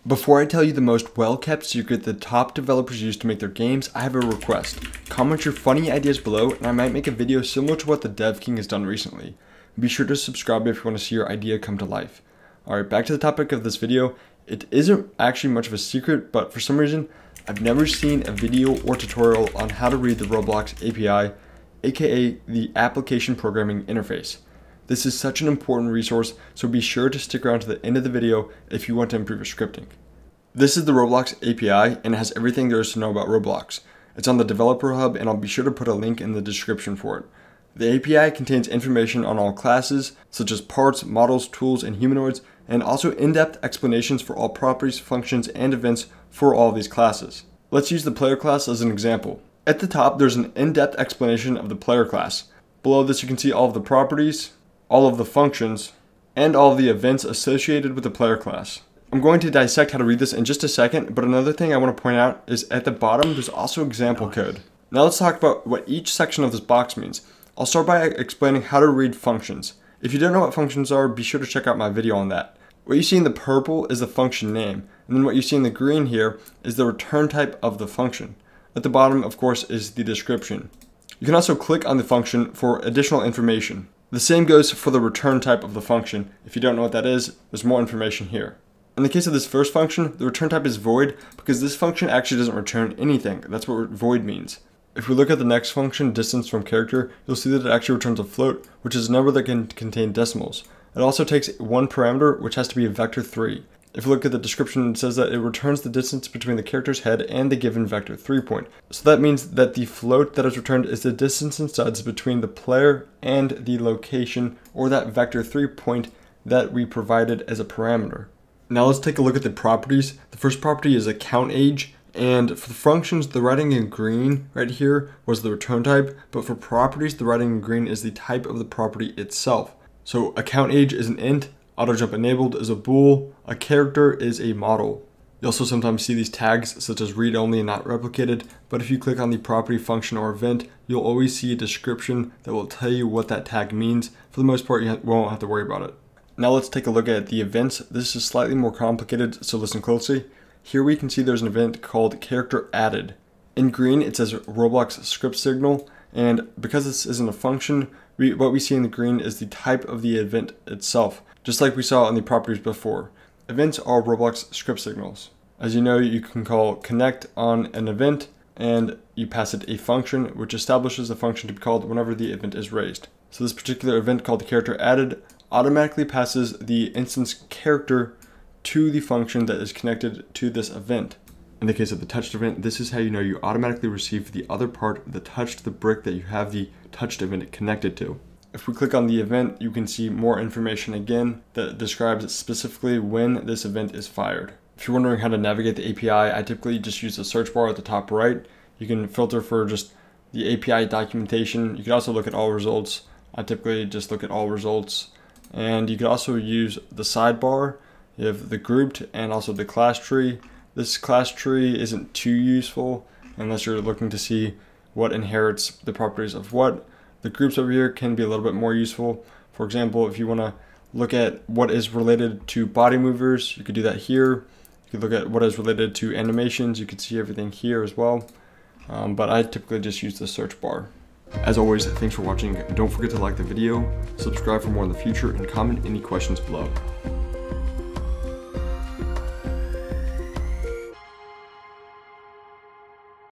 Before I tell you the most well-kept secret the top developers use to make their games, I have a request. Comment your funny ideas below and I might make a video similar to what the Dev King has done recently. Be sure to subscribe if you want to see your idea come to life. Alright, back to the topic of this video. It isn't actually much of a secret, but for some reason, I've never seen a video or tutorial on how to read the Roblox API, aka the Application Programming Interface. This is such an important resource, so be sure to stick around to the end of the video if you want to improve your scripting. This is the Roblox API and it has everything there is to know about Roblox. It's on the Developer Hub and I'll be sure to put a link in the description for it. The API contains information on all classes, such as parts, models, tools, and humanoids, and also in-depth explanations for all properties, functions, and events for all of these classes. Let's use the player class as an example. At the top, there's an in-depth explanation of the player class. Below this, you can see all of the properties, all of the functions, and all of the events associated with the player class. I'm going to dissect how to read this in just a second, but another thing I want to point out is at the bottom, there's also example code. Now let's talk about what each section of this box means. I'll start by explaining how to read functions. If you don't know what functions are, be sure to check out my video on that. What you see in the purple is the function name, and then what you see in the green here is the return type of the function. At the bottom, of course, is the description. You can also click on the function for additional information. The same goes for the return type of the function. If you don't know what that is, there's more information here. In the case of this first function, the return type is void because this function actually doesn't return anything. That's what void means. If we look at the next function, distance from character, you'll see that it actually returns a float, which is a number that can contain decimals. It also takes one parameter, which has to be a vector 3. If you look at the description, it says that it returns the distance between the character's head and the given vector 3 point. So that means that the float that is returned is the distance in studs between the player and the location, or that vector 3 point that we provided as a parameter. Now let's take a look at the properties. The first property is account age, and for the functions, the writing in green right here was the return type, but for properties, the writing in green is the type of the property itself. So account age is an int, auto jump enabled is a bool, a character is a model. You also sometimes see these tags such as read only and not replicated, but if you click on the property, function, or event, you'll always see a description that will tell you what that tag means. For the most part, you won't have to worry about it. Now let's take a look at the events. This is slightly more complicated, so listen closely. Here we can see there's an event called character added. In green, it says Roblox script signal, and because this isn't a function, what we see in the green is the type of the event itself, just like we saw in the properties before. Events are Roblox script signals. As you know, you can call connect on an event, and you pass it a function, which establishes the function to be called whenever the event is raised. So this particular event called character added automatically passes the instance character to the function that is connected to this event. In the case of the touched event, this is how you know you automatically receive the other part that touched the brick that you have the touched event connected to. If we click on the event, you can see more information again that describes specifically when this event is fired. If you're wondering how to navigate the API, I typically just use the search bar at the top right. You can filter for just the API documentation. You can also look at all results. I typically just look at all results. And you can also use the sidebar. You have the grouped and also the class tree. This class tree isn't too useful unless you're looking to see what inherits the properties of what. The groups over here can be a little bit more useful. For example, if you want to look at what is related to body movers, you could do that here. You could look at what is related to animations. You can see everything here as well. But I typically just use the search bar. As always, thanks for watching. Don't forget to like the video, subscribe for more in the future, and comment any questions below.